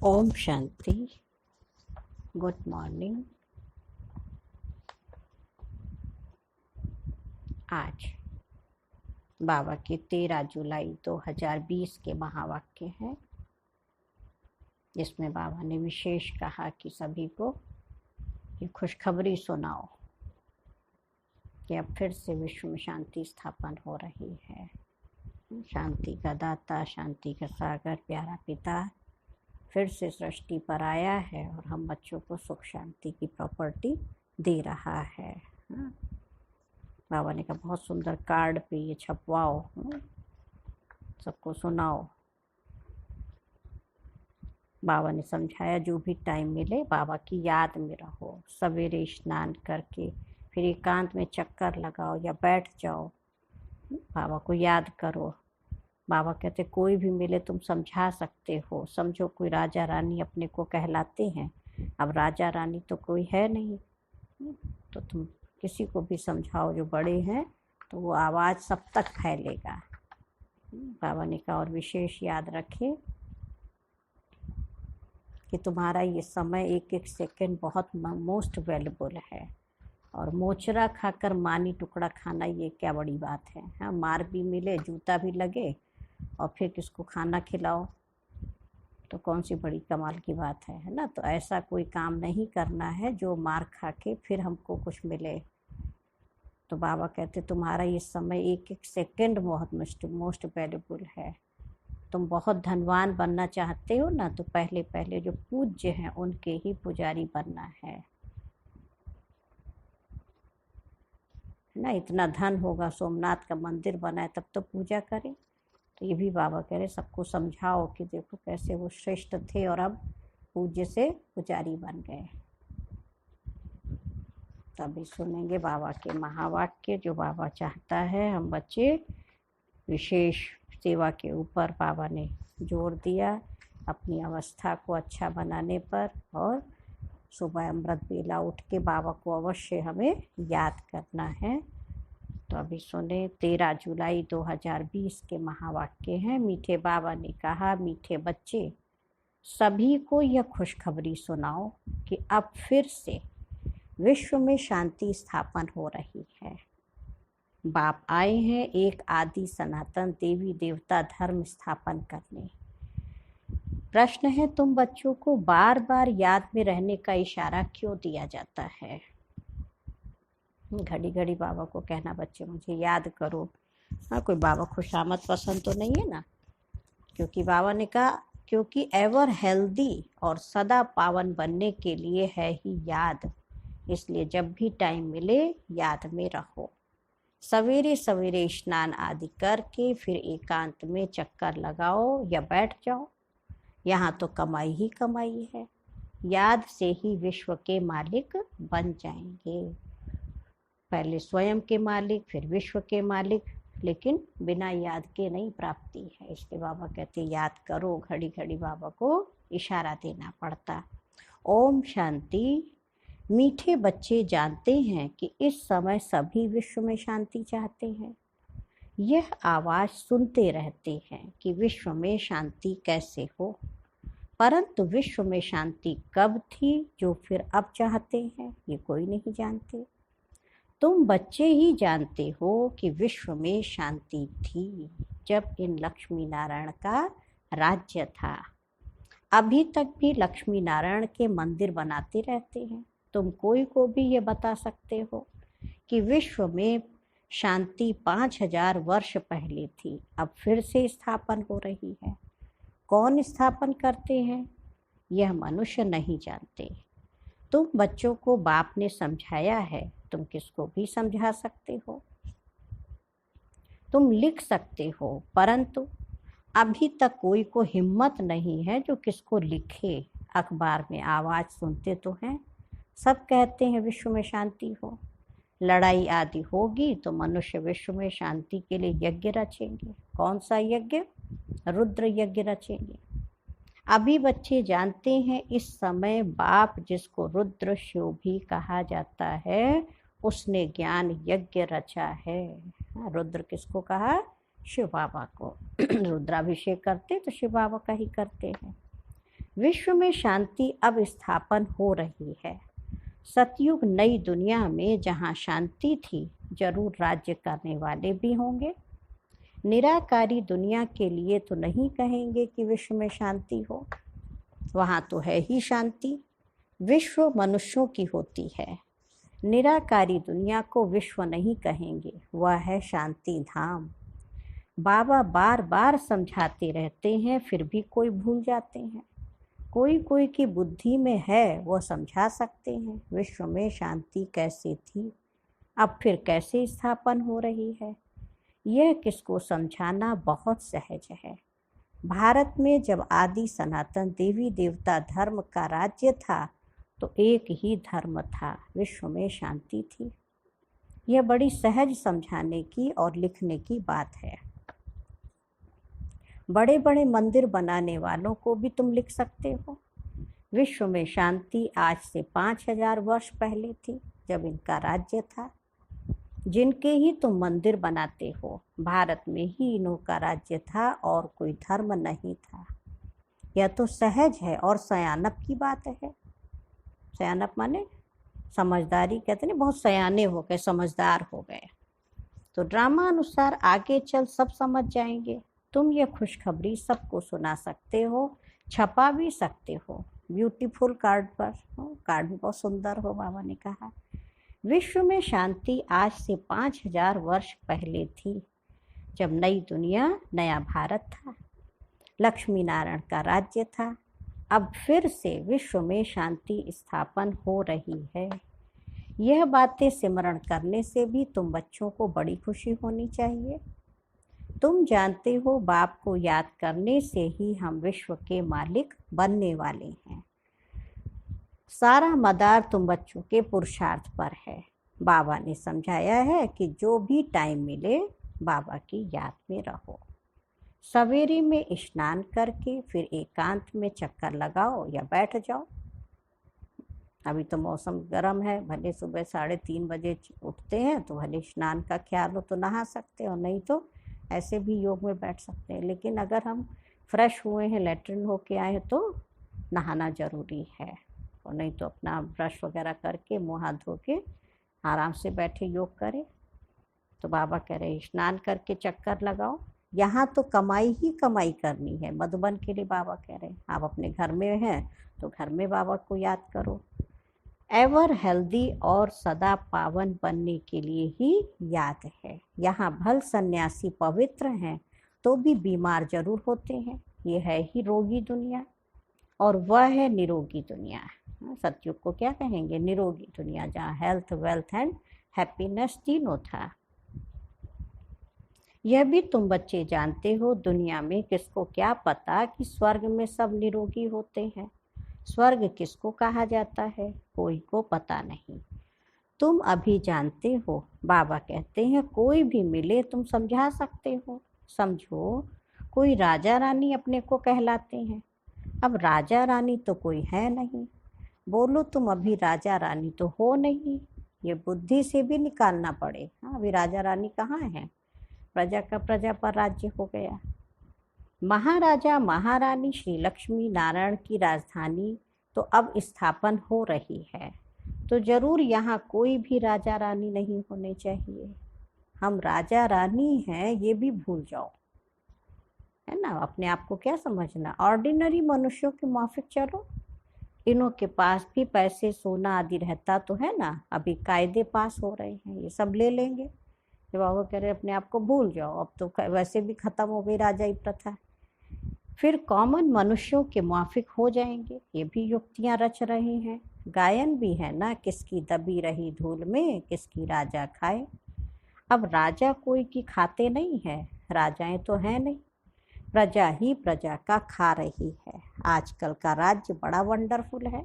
Om Shanti. Good morning. आज बाबा के 13 जुलाई 2020 के महावाक्य हैं, जिसमें बाबा ने विशेष कहा कि सभी को ये खुशखबरी सुनाओ कि अब फिर से विश्व में शांति स्थापन हो रही है। शांति का दाता, शांति का सागर प्यारा पिता फिर से सृष्टि पर आया है और हम बच्चों को सुख शांति की प्रॉपर्टी दे रहा है। बाबा ने कहा बहुत सुंदर कार्ड पे ये छपवाओ, सबको सुनाओ। बाबा ने समझाया जो भी टाइम मिले बाबा की याद में रहो। सवेरे स्नान करके फिर एकांत में चक्कर लगाओ या बैठ जाओ, बाबा को याद करो। बाबा कहते कोई भी मिले तुम समझा सकते हो। समझो कोई राजा रानी अपने को कहलाते हैं, अब राजा रानी तो कोई है नहीं, तो तुम किसी को भी समझाओ जो बड़े हैं तो वो आवाज़ सब तक फैलेगा। बाबा ने कहा और विशेष याद रखे कि तुम्हारा ये समय एक एक सेकंड बहुत मोस्ट वैल्यूबल है, और मोचरा खाकर मानी टुकड़ा खाना ये क्या बड़ी बात है। हाँ, मार भी मिले, जूता भी लगे और फिर किसको खाना खिलाओ तो कौन सी बड़ी कमाल की बात है ना। तो ऐसा कोई काम नहीं करना है जो मार खा के फिर हमको कुछ मिले। तो बाबा कहते तुम्हारा ये समय एक एक सेकंड बहुत मोस्ट वैल्यूबल है। तुम बहुत धनवान बनना चाहते हो ना, तो पहले पहले जो पूज्य हैं उनके ही पुजारी बनना है ना। इतना धन होगा, सोमनाथ का मंदिर बना है, तब तो पूजा करें। तो ये भी बाबा कह रहे सबको समझाओ कि देखो कैसे वो श्रेष्ठ थे और अब पूज्य से पुजारी बन गए। तभी सुनेंगे बाबा के महावाक्य जो बाबा चाहता है हम बच्चे विशेष सेवा के ऊपर बाबा ने जोर दिया, अपनी अवस्था को अच्छा बनाने पर, और सुबह अमृत बेला उठ के बाबा को अवश्य हमें याद करना है। तो अभी सुने 13 जुलाई 2020 के महावाक्य हैं। मीठे बाबा ने कहा, मीठे बच्चे सभी को यह खुशखबरी सुनाओ कि अब फिर से विश्व में शांति स्थापन हो रही है। बाप आए हैं एक आदि सनातन देवी देवता धर्म स्थापन करने। प्रश्न है तुम बच्चों को बार बार याद में रहने का इशारा क्यों दिया जाता है। घड़ी घड़ी बाबा को कहना बच्चे मुझे याद करो। हाँ, कोई बाबा खुशामद पसंद तो नहीं है ना, क्योंकि बाबा ने कहा क्योंकि एवर हेल्दी और सदा पावन बनने के लिए है ही याद, इसलिए जब भी टाइम मिले याद में रहो। सवेरे सवेरे स्नान आदि करके फिर एकांत में चक्कर लगाओ या बैठ जाओ, यहाँ तो कमाई ही कमाई है। याद से ही विश्व के मालिक बन जाएंगे। पहले स्वयं के मालिक फिर विश्व के मालिक, लेकिन बिना याद के नहीं प्राप्ति है। इसलिए बाबा कहते याद करो। घड़ी घड़ी बाबा को इशारा देना पड़ता। ओम शांति। मीठे बच्चे जानते हैं कि इस समय सभी विश्व में शांति चाहते हैं। यह आवाज सुनते रहते हैं कि विश्व में शांति कैसे हो, परंतु विश्व में शांति कब थी जो फिर अब चाहते हैं ये कोई नहीं जानते। तुम बच्चे ही जानते हो कि विश्व में शांति थी जब इन लक्ष्मी नारायण का राज्य था। अभी तक भी लक्ष्मी नारायण के मंदिर बनाते रहते हैं। तुम कोई को भी ये बता सकते हो कि विश्व में शांति 5000 वर्ष पहले थी, अब फिर से स्थापन हो रही है। कौन स्थापन करते हैं यह मनुष्य नहीं जानते। तुम बच्चों को बाप ने समझाया है, तुम किसको भी समझा सकते हो। तुम लिख सकते हो, परंतु अभी तक कोई को हिम्मत नहीं है जो किसको लिखे। अखबार में आवाज सुनते तो हैं, सब कहते हैं विश्व में शांति हो। लड़ाई आदि होगी तो मनुष्य विश्व में शांति के लिए यज्ञ रचेंगे। कौन सा यज्ञ? रुद्र यज्ञ रचेंगे। अभी बच्चे जानते हैं इस समय बाप जिसको रुद्र शिव भी कहा जाता है उसने ज्ञान यज्ञ रचा है। रुद्र किसको कहा? शिव बाबा को। रुद्राभिषेक करते तो शिव बाबा का ही करते हैं। विश्व में शांति अब स्थापन हो रही है। सतयुग नई दुनिया में जहाँ शांति थी, जरूर राज्य करने वाले भी होंगे। निराकारी दुनिया के लिए तो नहीं कहेंगे कि विश्व में शांति हो, वहाँ तो है ही शांति। विश्व मनुष्यों की होती है। निराकारी दुनिया को विश्व नहीं कहेंगे, वह है शांति धाम। बाबा बार बार समझाते रहते हैं, फिर भी कोई भूल जाते हैं। कोई कोई की बुद्धि में है, वो समझा सकते हैं विश्व में शांति कैसे थी, अब फिर कैसे स्थापन हो रही है। यह किसको समझाना बहुत सहज है। भारत में जब आदि सनातन देवी देवता धर्म का राज्य था, तो एक ही धर्म था, विश्व में शांति थी। यह बड़ी सहज समझाने की और लिखने की बात है। बड़े बड़े मंदिर बनाने वालों को भी तुम लिख सकते हो। विश्व में शांति आज से 5000 वर्ष पहले थी, जब इनका राज्य था। जिनके ही तुम मंदिर बनाते हो, भारत में ही इन्हों का राज्य था और कोई धर्म नहीं था। यह तो सहज है और सयानप की बात है। सयानप माने समझदारी, कहते हैं बहुत सयाने हो गए, समझदार हो गए। तो ड्रामा अनुसार आगे चल सब समझ जाएंगे। तुम ये खुशखबरी सबको सुना सकते हो, छपा भी सकते हो ब्यूटीफुल कार्ड पर। कार्ड भी बहुत सुंदर हो, बाबा ने कहा। विश्व में शांति आज से 5000 वर्ष पहले थी, जब नई दुनिया नया भारत था, लक्ष्मी नारायण का राज्य था। अब फिर से विश्व में शांति स्थापन हो रही है। यह बातें सिमरण करने से भी तुम बच्चों को बड़ी खुशी होनी चाहिए। तुम जानते हो, बाप को याद करने से ही हम विश्व के मालिक बनने वाले हैं। सारा मदार तुम बच्चों के पुरुषार्थ पर है। बाबा ने समझाया है कि जो भी टाइम मिले, बाबा की याद में रहो। सवेरे में स्नान करके फिर एकांत में चक्कर लगाओ या बैठ जाओ। अभी तो मौसम गर्म है, भले सुबह 3:30 बजे उठते हैं तो भले स्नान का ख्याल हो तो नहा सकते हो, नहीं तो ऐसे भी योग में बैठ सकते हैं। लेकिन अगर हम फ्रेश हुए हैं, लेटरिन होके आए हैं, तो नहाना ज़रूरी है। और नहीं तो अपना ब्रश वगैरह करके मुँह हाथ धो के आराम से बैठे योग करें। तो बाबा कह रहे स्नान करके चक्कर लगाओ। यहाँ तो कमाई ही कमाई करनी है। मधुबन के लिए बाबा कह रहे हैं आप अपने घर में हैं तो घर में बाबा को याद करो। एवर हेल्दी और सदा पावन बनने के लिए ही याद है। यहाँ भल सन्यासी पवित्र हैं तो भी बीमार जरूर होते हैं। ये है ही रोगी दुनिया, और वह है निरोगी दुनिया। सतयुग को क्या कहेंगे? निरोगी दुनिया, जहाँ हेल्थ, वेल्थ एंड हैप्पीनेस तीनों था। यह भी तुम बच्चे जानते हो, दुनिया में किसको क्या पता कि स्वर्ग में सब निरोगी होते हैं। स्वर्ग किसको कहा जाता है, कोई को पता नहीं। तुम अभी जानते हो, बाबा कहते हैं कोई भी मिले तुम समझा सकते हो। समझो, कोई राजा रानी अपने को कहलाते हैं। अब राजा रानी तो कोई है नहीं। बोलो तुम अभी राजा रानी तो हो नहीं, ये बुद्धि से भी निकालना पड़े। हाँ, अभी राजा रानी कहाँ है? प्रजा का प्रजा पर राज्य हो गया। महाराजा महारानी श्री लक्ष्मी नारायण की राजधानी तो अब स्थापन हो रही है, तो जरूर यहाँ कोई भी राजा रानी नहीं होने चाहिए। हम राजा रानी हैं ये भी भूल जाओ, है ना। अपने आप को क्या समझना, ऑर्डिनरी मनुष्यों के माफिक चलो। इनों के पास भी पैसे सोना आदि रहता तो है ना, अभी कायदे पास हो रहे हैं, ये सब ले लेंगे। जब बाबा कह रहे अपने आप को भूल जाओ, अब तो वैसे भी खत्म हो गई राजाई प्रथा, फिर कॉमन मनुष्यों के माफिक हो जाएंगे। ये भी युक्तियां रच रहे हैं। गायन भी है ना, किसकी दबी रही धूल में किसकी राजा खाए। अब राजा कोई की खाते नहीं है, राजाएं तो है नहीं, प्रजा ही प्रजा का खा रही है। आजकल का राज्य बड़ा वंडरफुल है।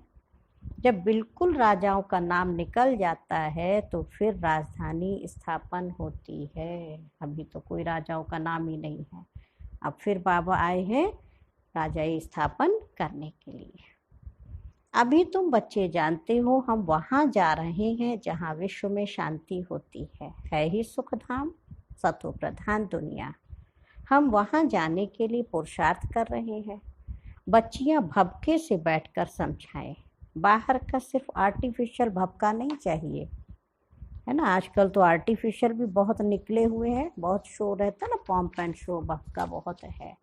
जब बिल्कुल राजाओं का नाम निकल जाता है तो फिर राजधानी स्थापन होती है। अभी तो कोई राजाओं का नाम ही नहीं है। अब फिर बाबा आए हैं राजाई स्थापन करने के लिए। अभी तुम बच्चे जानते हो, हम वहाँ जा रहे हैं जहाँ विश्व में शांति होती है ही सुखधाम, सतो प्रधान दुनिया। हम वहाँ जाने के लिए पुरुषार्थ कर रहे हैं बच्चियां भभके से बैठकर समझाएं। बाहर का सिर्फ आर्टिफिशियल भभका नहीं चाहिए, है ना। आजकल तो आर्टिफिशियल भी बहुत निकले हुए हैं, बहुत शो रहता है ना, पॉम्प एंड शो, भभका बहुत है।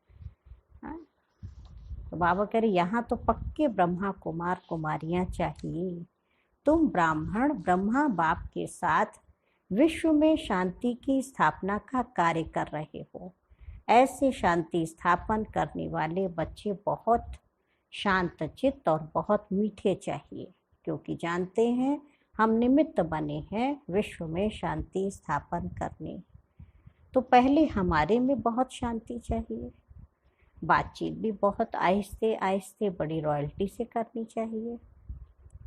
हाँ? तो बाबा कह रहे यहाँ तो पक्के ब्रह्मा कुमार कुमारियां चाहिए। तुम ब्राह्मण ब्रह्मा बाप के साथ विश्व में शांति की स्थापना का कार्य कर रहे हो। ऐसे शांति स्थापन करने वाले बच्चे बहुत शांत चित्त और बहुत मीठे चाहिए, क्योंकि जानते हैं हम निमित्त बने हैं विश्व में शांति स्थापन करने। तो पहले हमारे में बहुत शांति चाहिए। बातचीत भी बहुत आहिस्ते आहिस्ते बड़ी रॉयल्टी से करनी चाहिए।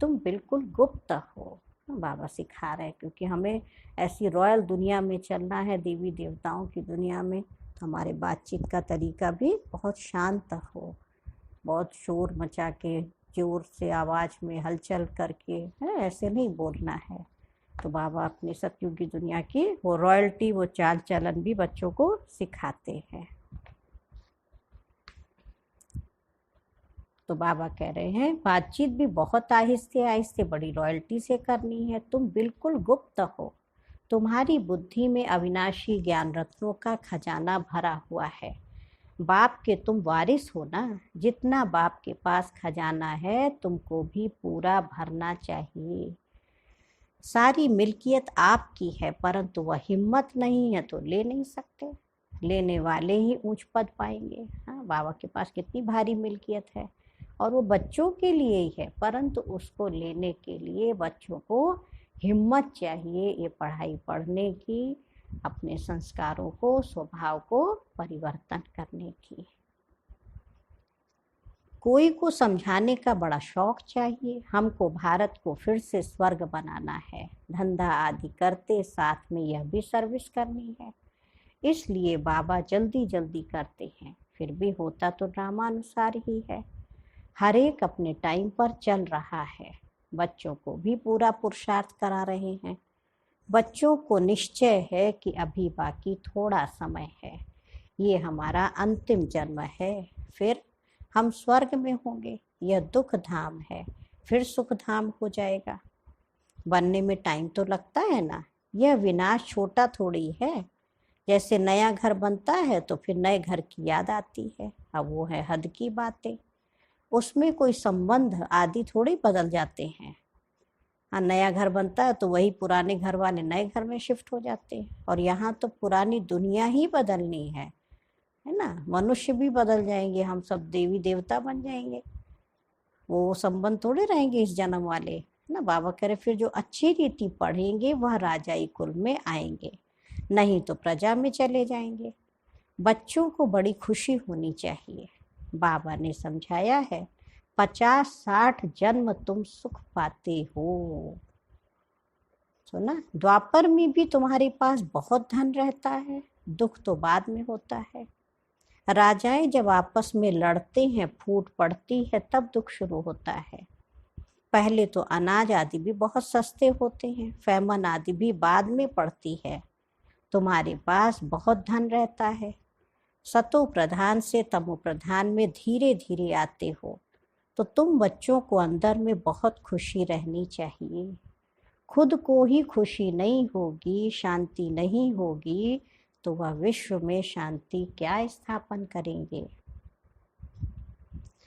तुम बिल्कुल गुप्त हो, बाबा सिखा रहे हैं, क्योंकि हमें ऐसी रॉयल दुनिया में चलना है, देवी देवताओं की दुनिया में। तो हमारे बातचीत का तरीका भी बहुत शांत हो, बहुत शोर मचा के जोर से आवाज़ में हलचल करके, है ऐसे नहीं बोलना है। तो बाबा अपने सतयुगी दुनिया की वो रॉयल्टी, वो चाल चलन भी बच्चों को सिखाते हैं। तो बाबा कह रहे हैं बातचीत भी बहुत आहिस्ते आहिस्ते बड़ी रॉयल्टी से करनी है। तुम बिल्कुल गुप्त हो, तुम्हारी बुद्धि में अविनाशी ज्ञान रत्नों का खजाना भरा हुआ है। बाप के तुम वारिस हो ना, जितना बाप के पास खजाना है तुमको भी पूरा भरना चाहिए। सारी मिल्कियत आपकी है, परंतु वह हिम्मत नहीं है तो ले नहीं सकते। लेने वाले ही ऊंच पद पाएंगे। हाँ, बाबा के पास कितनी भारी मिल्कियत है, और वो बच्चों के लिए ही है, परंतु उसको लेने के लिए बच्चों को हिम्मत चाहिए, ये पढ़ाई पढ़ने की, अपने संस्कारों को, स्वभाव को परिवर्तन करने की। कोई को समझाने का बड़ा शौक चाहिए। हमको भारत को फिर से स्वर्ग बनाना है। धंधा आदि करते साथ में यह भी सर्विस करनी है, इसलिए बाबा जल्दी जल्दी करते हैं। फिर भी होता तो ड्रामानुसार ही है। हर एक अपने टाइम पर चल रहा है। बच्चों को भी पूरा पुरुषार्थ करा रहे हैं। बच्चों को निश्चय है कि अभी बाकी थोड़ा समय है, ये हमारा अंतिम जन्म है, फिर हम स्वर्ग में होंगे। यह दुख धाम है, फिर सुख धाम हो जाएगा। बनने में टाइम तो लगता है ना। यह विनाश छोटा थोड़ी है। जैसे नया घर बनता है तो फिर नए घर की याद आती है, अब वो है हद की बातें। उसमें कोई संबंध आदि थोड़ी बदल जाते हैं। हाँ, नया घर बनता है तो वही पुराने घर वाले नए घर में शिफ्ट हो जाते हैं, और यहाँ तो पुरानी दुनिया ही बदलनी है ना। मनुष्य भी बदल जाएंगे, हम सब देवी देवता बन जाएंगे, वो संबंध थोड़े रहेंगे इस जन्म वाले ना। बाबा कह रहे फिर जो अच्छी रीति पढ़ेंगे वह राजाई कुल में आएंगे, नहीं तो प्रजा में चले जाएंगे। बच्चों को बड़ी खुशी होनी चाहिए। बाबा ने समझाया है 50-60 जन्म तुम सुख पाते हो। सुना, द्वापर में भी तुम्हारे पास बहुत धन रहता है, दुख तो बाद में होता है। राजाएं जब आपस में लड़ते हैं, फूट पड़ती है, तब दुख शुरू होता है। पहले तो अनाज आदि भी बहुत सस्ते होते हैं, फैमन आदि भी बाद में पड़ती है। तुम्हारे पास बहुत धन रहता है। सतो प्रधान से तमो प्रधान में धीरे धीरे आते हो, तो तुम बच्चों को अंदर में बहुत खुशी रहनी चाहिए। खुद को ही खुशी नहीं होगी, शांति नहीं होगी, तो वह विश्व में शांति क्या स्थापन करेंगे।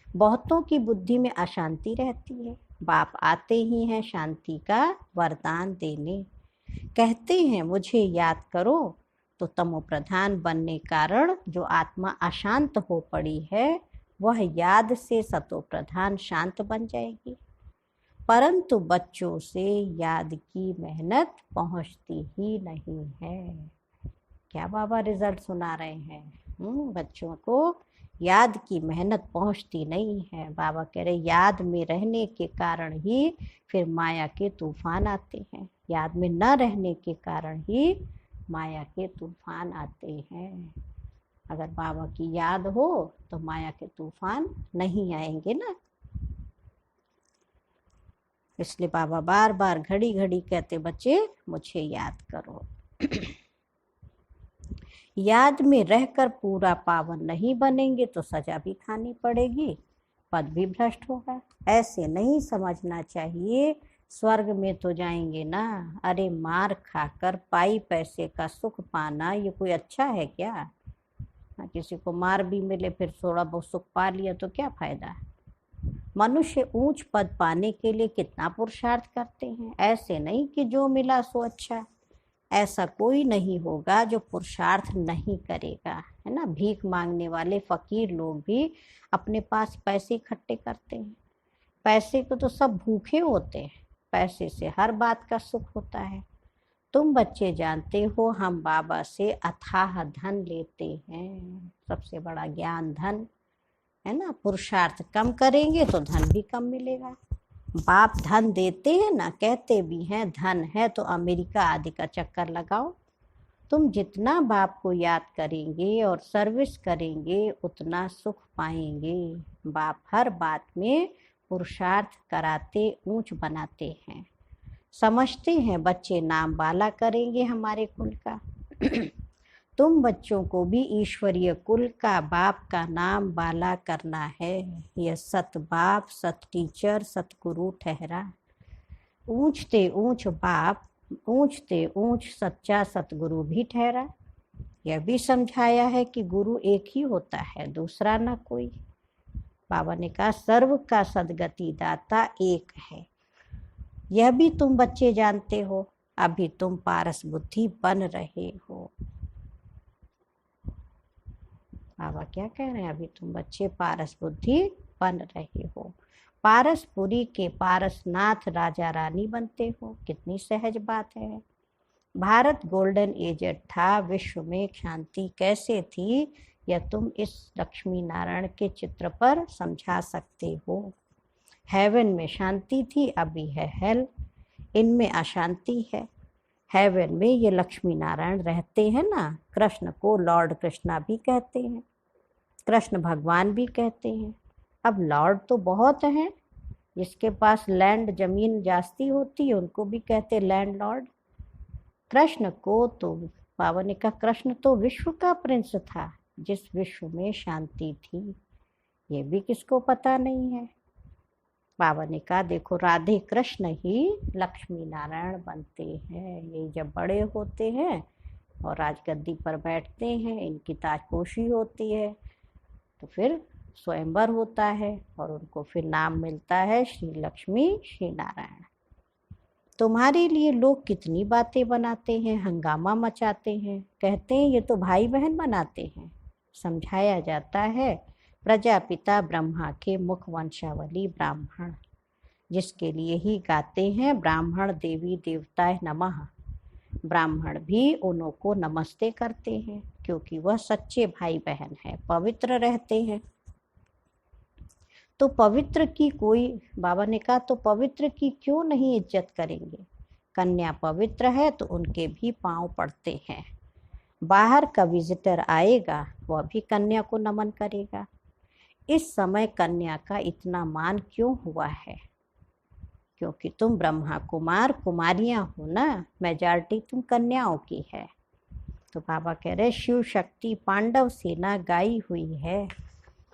बहुतों की बुद्धि में अशांति रहती है। बाप आते ही हैं शांति का वरदान देने। कहते हैं मुझे याद करो, तो तमो प्रधान बनने कारण जो आत्मा अशांत हो पड़ी है, वह याद से सतो प्रधान शांत बन जाएगी। परंतु बच्चों से याद की मेहनत पहुंचती ही नहीं है। क्या बाबा रिजल्ट सुना रहे हैं। बच्चों को याद की मेहनत पहुंचती नहीं है। बाबा कह रहे याद में रहने के कारण ही फिर माया के तूफान आते हैं। याद में न रहने के कारण ही माया के तूफान आते हैं। अगर बाबा की याद हो तो माया के तूफान नहीं आएंगे ना। इसलिए बाबा बार बार घड़ी घड़ी कहते बच्चे मुझे याद करो। याद में रहकर पूरा पावन नहीं बनेंगे तो सजा भी खानी पड़ेगी। पद भी भ्रष्ट होगा। ऐसे नहीं समझना चाहिए स्वर्ग में तो जाएंगे ना। अरे मार खाकर पाई पैसे का सुख पाना ये कोई अच्छा है क्या? किसी को मार भी मिले फिर थोड़ा बहुत सुख पा लिया तो क्या फायदा? मनुष्य ऊंच पद पाने के लिए कितना पुरुषार्थ करते हैं। ऐसे नहीं कि जो मिला सो अच्छा। ऐसा कोई नहीं होगा जो पुरुषार्थ नहीं करेगा, है ना। भीख मांगने वाले फकीर लोग भी अपने पास पैसे इकट्ठे करते हैं। पैसे को तो सब भूखे होते हैं। पैसे से हर बात का सुख होता है। तुम बच्चे जानते हो हम बाबा से अथाह धन लेते हैं। सबसे बड़ा ज्ञान धन, है ना। पुरुषार्थ कम करेंगे तो धन भी कम मिलेगा। बाप धन देते हैं ना, कहते भी हैं धन है तो अमेरिका आदि का चक्कर लगाओ। तुम जितना बाप को याद करेंगे और सर्विस करेंगे उतना सुख पाएंगे। बाप हर बात में पुरुषार्थ कराते ऊंच बनाते हैं। समझते हैं बच्चे नाम बाला करेंगे हमारे कुल का। तुम बच्चों को भी ईश्वरीय कुल का बाप का नाम बाला करना है। यह सत बाप, सत टीचर, सतगुरु ठहरा। ऊंचते ऊंच बाप, ऊंचते ऊंच सच्चा सतगुरु भी ठहरा। यह भी समझाया है कि गुरु एक ही होता है, दूसरा ना कोई। बाबा ने कहा सर्व का सदगति दाता एक है। यह भी तुम बच्चे जानते हो। अभी तुम पारस बुद्धि बन रहे हो। बाबा क्या कह रहे हैं? अभी तुम बच्चे पारस बुद्धि बन रहे हो। पारसपुरी के पारसनाथ राजा रानी बनते हो। कितनी सहज बात है। भारत गोल्डन एजेड था। विश्व में शांति कैसे थी यह तुम इस लक्ष्मी नारायण के चित्र पर समझा सकते हो। हेवन में शांति थी, अभी है हेल। इनमें अशांति है। हेवन में ये लक्ष्मी नारायण रहते हैं ना। कृष्ण को लॉर्ड कृष्णा भी कहते हैं, कृष्ण भगवान भी कहते हैं। अब लॉर्ड तो बहुत हैं। जिसके पास लैंड जमीन जास्ती होती है उनको भी कहते लैंड लॉर्ड। कृष्ण को तो बाबा ने कहा कृष्ण तो विश्व का प्रिंस था, जिस विश्व में शांति थी। ये भी किसको पता नहीं है। बाबा ने कहा देखो राधे कृष्ण ही लक्ष्मी नारायण बनते हैं। ये जब बड़े होते हैं और राजगद्दी पर बैठते हैं, इनकी ताजपोशी होती है, तो फिर स्वयंवर होता है और उनको फिर नाम मिलता है श्री लक्ष्मी श्री नारायण। तुम्हारे लिए लोग कितनी बातें बनाते हैं, हंगामा मचाते हैं, कहते हैं ये तो भाई बहन बनाते हैं। समझाया जाता है प्रजापिता ब्रह्मा के मुख वंशावली ब्राह्मण, जिसके लिए ही गाते हैं ब्राह्मण देवी देवताए नमः। ब्राह्मण भी उन्हों को नमस्ते करते हैं क्योंकि वह सच्चे भाई बहन हैं, पवित्र रहते हैं। तो पवित्र की कोई, बाबा ने कहा तो पवित्र की क्यों नहीं इज्जत करेंगे। कन्या पवित्र है तो उनके भी पांव पड़ते हैं। बाहर का विजिटर आएगा वह भी कन्या को नमन करेगा। इस समय कन्या का इतना मान क्यों हुआ है? क्योंकि तुम ब्रह्मा कुमार कुमारियां हो ना, मेजॉरिटी तुम कन्याओं की है। तो बाबा कह रहे शिव शक्ति पांडव सेना गाई हुई है।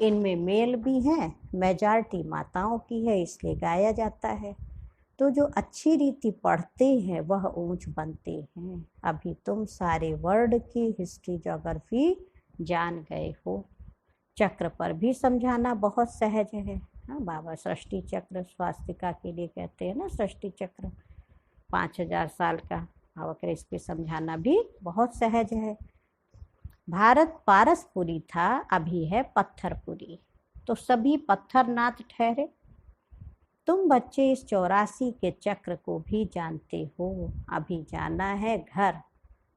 इनमें मेल भी हैं, मेजॉरिटी माताओं की है, इसलिए गाया जाता है। तो जो अच्छी रीति पढ़ते हैं वह ऊंच बनते हैं। अभी तुम सारे वर्ल्ड की हिस्ट्री ज्योग्राफी जान गए हो। चक्र पर भी समझाना बहुत सहज है। हाँ, बाबा सृष्टि चक्र स्वास्तिका के लिए कहते हैं ना, सृष्टि चक्र 5000 साल का। बाबा कह इस पे समझाना भी बहुत सहज है। भारत पारसपुरी था, अभी है पत्थरपुरी। तो सभी पत्थरनाथ ठहरे। तुम बच्चे इस 84 के चक्र को भी जानते हो। अभी जाना है घर,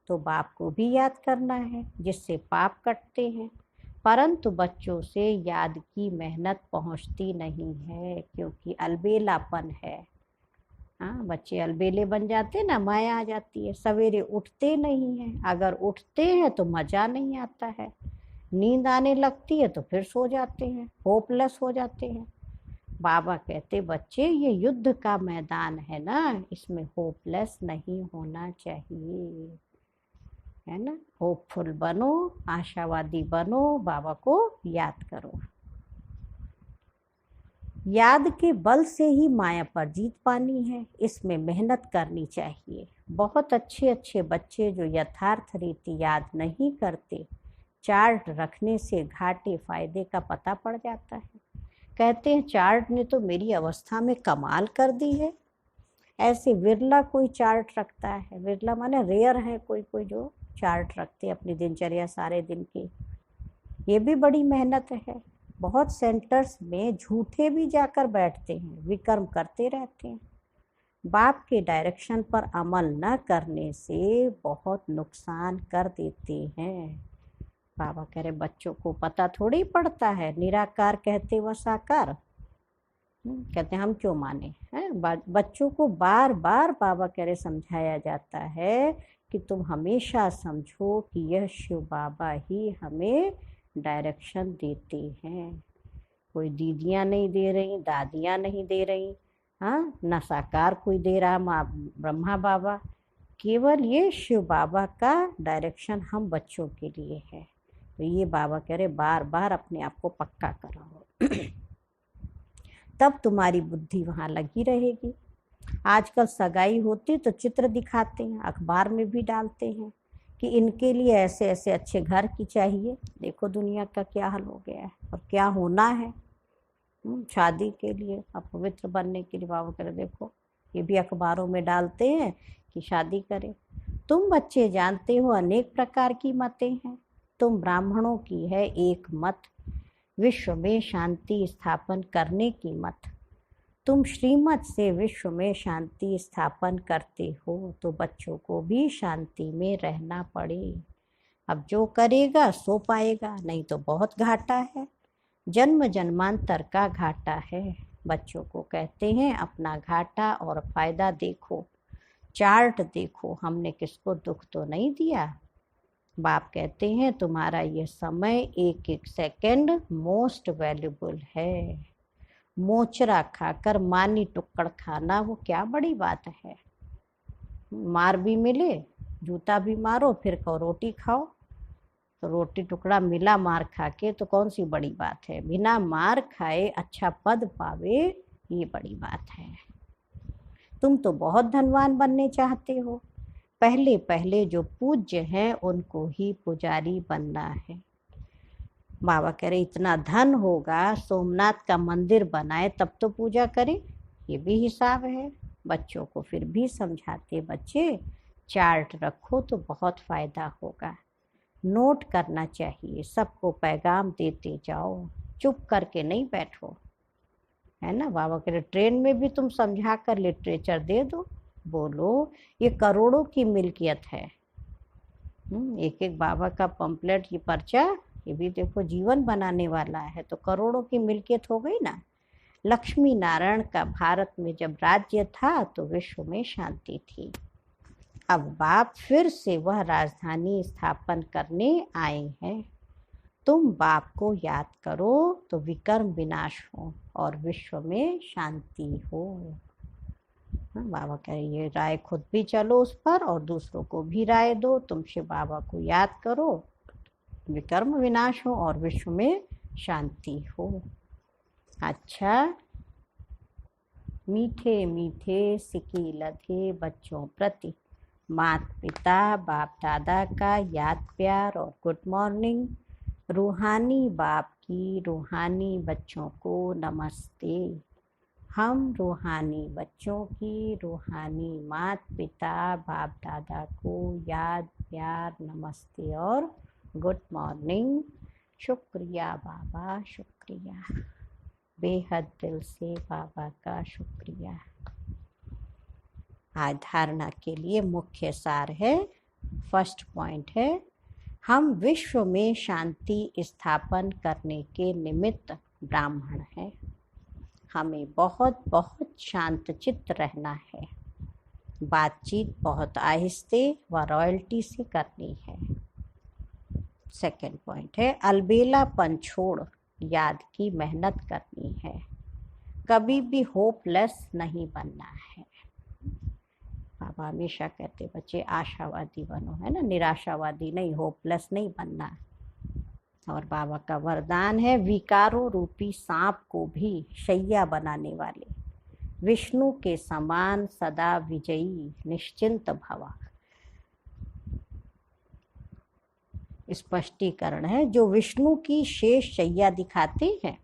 तो बाप को भी याद करना है जिससे पाप कटते हैं। परंतु बच्चों से याद की मेहनत पहुंचती नहीं है क्योंकि अलबेलापन है। हाँ, बच्चे अलबेले बन जाते ना, माया आ जाती है। सवेरे उठते नहीं हैं, अगर उठते हैं तो मजा नहीं आता है। नींद आने लगती है तो फिर सो जाते हैं, होपलेस हो जाते हैं। बाबा कहते बच्चे ये युद्ध का मैदान है ना, इसमें होपलेस नहीं होना चाहिए, है ना। होपफुल बनो, आशावादी बनो, बाबा को याद करो। याद के बल से ही माया पर जीत पानी है, इसमें मेहनत करनी चाहिए। बहुत अच्छे अच्छे बच्चे जो यथार्थ रीति याद नहीं करते, चार्ट रखने से घाटे फायदे का पता पड़ जाता है। कहते हैं चार्ट ने तो मेरी अवस्था में कमाल कर दी है। ऐसे विरला कोई चार्ट रखता है, विरला माने रेयर है कोई कोई जो चार्ट रखते अपनी दिनचर्या सारे दिन की। ये भी बड़ी मेहनत है। बहुत सेंटर्स में झूठे भी जाकर बैठते हैं, विकर्म करते रहते हैं। बाप के डायरेक्शन पर अमल न करने से बहुत नुकसान कर देते हैं। बाबा कह रहे बच्चों को पता थोड़ी पड़ता है, निराकार कहते वह साकार। कहते हम क्यों माने हैं। बच्चों को बार बार बाबा कह रहे समझाया जाता है कि तुम हमेशा समझो कि यह शिव बाबा ही हमें डायरेक्शन देते हैं। कोई दीदियाँ नहीं दे रही, दादियाँ नहीं दे रही, हाँ न साकार कोई दे रहा माँ ब्रह्मा बाबा। केवल ये शिव बाबा का डायरेक्शन हम बच्चों के लिए है। तो ये बाबा कह रहे बार बार अपने आप को पक्का कराओ तब तुम्हारी बुद्धि वहाँ लगी रहेगी। आजकल सगाई होती तो चित्र दिखाते हैं, अखबार में भी डालते हैं कि इनके लिए ऐसे ऐसे अच्छे घर की चाहिए। देखो दुनिया का क्या हाल हो गया है और क्या होना है। शादी के लिए अपवित्र बनने के लिए बाबा करे देखो ये भी अखबारों में डालते हैं कि शादी करें। तुम बच्चे जानते हो अनेक प्रकार की मतें हैं, तुम ब्राह्मणों की है एक मत, विश्व में शांति स्थापन करने की मत। तुम श्रीमत से विश्व में शांति स्थापन करते हो तो बच्चों को भी शांति में रहना पड़े। अब जो करेगा सो पाएगा, नहीं तो बहुत घाटा है, जन्म जन्मांतर का घाटा है। बच्चों को कहते हैं अपना घाटा और फायदा देखो, चार्ट देखो, हमने किसको दुख तो नहीं दिया। बाप कहते हैं तुम्हारा यह समय एक एक सेकंड मोस्ट वैल्यूबल है। मोचरा खाकर मानी टुक्कड़ खाना वो क्या बड़ी बात है। मार भी मिले, जूता भी मारो, फिर कहो रोटी खाओ, तो रोटी टुकड़ा मिला मार खा के तो कौन सी बड़ी बात है। बिना मार खाए अच्छा पद पावे ये बड़ी बात है। तुम तो बहुत धनवान बनने चाहते हो, पहले पहले जो पूज्य हैं उनको ही पुजारी बनना है। बाबा कह रहे इतना धन होगा, सोमनाथ का मंदिर बनाए तब तो पूजा करे, ये भी हिसाब है। बच्चों को फिर भी समझाते बच्चे चार्ट रखो तो बहुत फायदा होगा, नोट करना चाहिए, सबको पैगाम देते जाओ, चुप करके नहीं बैठो, है ना। बाबा कह रहे ट्रेन में भी तुम समझा कर लिटरेचर दे दो, बोलो ये करोड़ों की मिल्कियत है। एक एक बाबा का पंपलेट ये पर्चा ये भी देखो जीवन बनाने वाला है, तो करोड़ों की मिल्कियत हो गई ना। लक्ष्मी नारायण का भारत में जब राज्य था तो विश्व में शांति थी। अब बाप फिर से वह राजधानी स्थापन करने आए हैं। तुम बाप को याद करो तो विकर्म विनाश हो और विश्व में शांति हो। बाबा कह रहे ये राय खुद भी चलो उस पर और दूसरों को भी राय दो। तुम शिव बाबा को याद करो, विकर्म विनाश हो और विश्व में शांति हो। अच्छा, मीठे मीठे सिकी लधे बच्चों प्रति माता पिता बाप दादा का याद प्यार और गुड मॉर्निंग। रूहानी बाप की रूहानी बच्चों को नमस्ते। हम रूहानी बच्चों की रूहानी माता पिता बाप दादा को याद प्यार नमस्ते और गुड मॉर्निंग। शुक्रिया बाबा, शुक्रिया, बेहद दिल से बाबा का शुक्रिया। आज धारणा के लिए मुख्य सार है, फर्स्ट पॉइंट है हम विश्व में शांति स्थापन करने के निमित्त ब्राह्मण हैं। हमें बहुत बहुत शांत चित्त रहना है, बातचीत बहुत आहिस्ते व रॉयल्टी से करनी है। सेकंड पॉइंट है अलबेलापन छोड़ याद की मेहनत करनी है, कभी भी होपलेस नहीं बनना है। बाबा हमेशा कहते बच्चे आशावादी बनो, है ना, निराशावादी नहीं, होपलेस नहीं बनना। और बाबा का वरदान है, विकारों रूपी सांप को भी शैया बनाने वाले विष्णु के समान सदा विजयी निश्चिंत भवा। स्पष्टीकरण है, जो विष्णु की शेष शैया दिखाते हैं,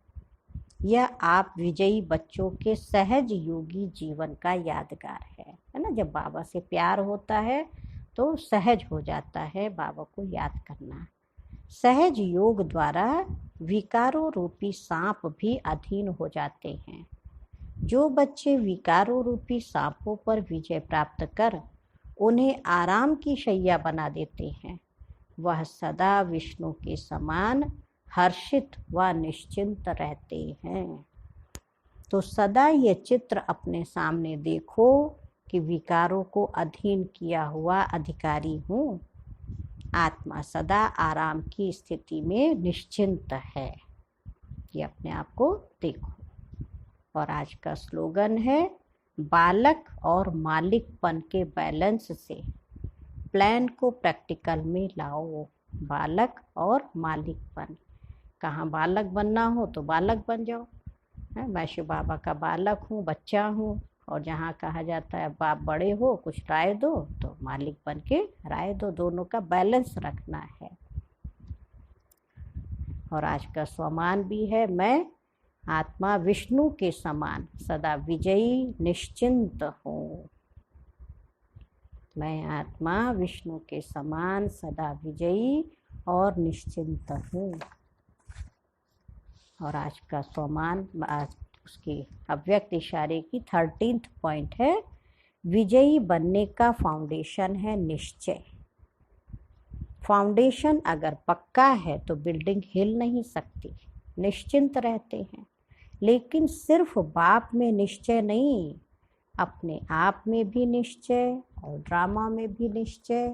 यह आप विजयी बच्चों के सहज योगी जीवन का यादगार है ना। जब बाबा से प्यार होता है तो सहज हो जाता है बाबा को याद करना। सहज योग द्वारा विकारों रूपी सांप भी अधीन हो जाते हैं। जो बच्चे विकारों रूपी सांपों पर विजय प्राप्त कर उन्हें आराम की शैया बना देते हैं, वह सदा विष्णु के समान हर्षित व निश्चिंत रहते हैं। तो सदा ये चित्र अपने सामने देखो कि विकारों को अधीन किया हुआ अधिकारी हूँ। आत्मा सदा आराम की स्थिति में निश्चिंत है। ये अपने आप को देखो। और आज का स्लोगन है, बालक और मालिकपन के बैलेंस से प्लान को प्रैक्टिकल में लाओ। बालक और मालिकपन, कहाँ बालक बनना हो तो बालक बन जाओ। मैं शिव बाबा का बालक हूँ, बच्चा हूँ। और जहाँ कहा जाता है बाप बड़े हो कुछ राय दो, तो मालिक बन के राय दो। दोनों का बैलेंस रखना है। और आज का स्वमान भी है, मैं आत्मा विष्णु के समान सदा विजयी निश्चिंत हूँ। मैं आत्मा विष्णु के समान सदा विजयी और निश्चिंत हूँ। और आज का स्वमान, उसकी अव्यक्त इशारे की 13th पॉइंट है, विजयी बनने का फाउंडेशन है निश्चय। फाउंडेशन अगर पक्का है तो बिल्डिंग हिल नहीं सकती। निश्चिंत रहते हैं, लेकिन सिर्फ बाप में निश्चय नहीं, अपने आप में भी निश्चय और ड्रामा में भी निश्चय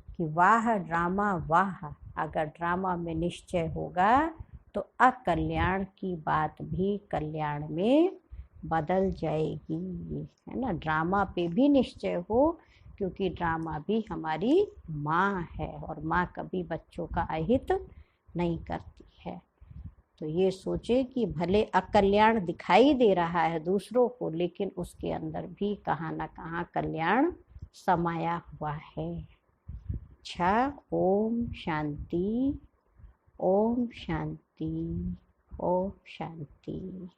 कि वाह ड्रामा वाह। अगर ड्रामा में निश्चय होगा तो अकल्याण की बात भी कल्याण में बदल जाएगी, है ना। ड्रामा पे भी निश्चय हो, क्योंकि ड्रामा भी हमारी माँ है और माँ कभी बच्चों का अहित नहीं करती है। तो ये सोचे कि भले अकल्याण दिखाई दे रहा है दूसरों को, लेकिन उसके अंदर भी कहाँ ना कहाँ कल्याण समाया हुआ है। अच्छा, ओम शांति, ओम शांति, ओम शांति।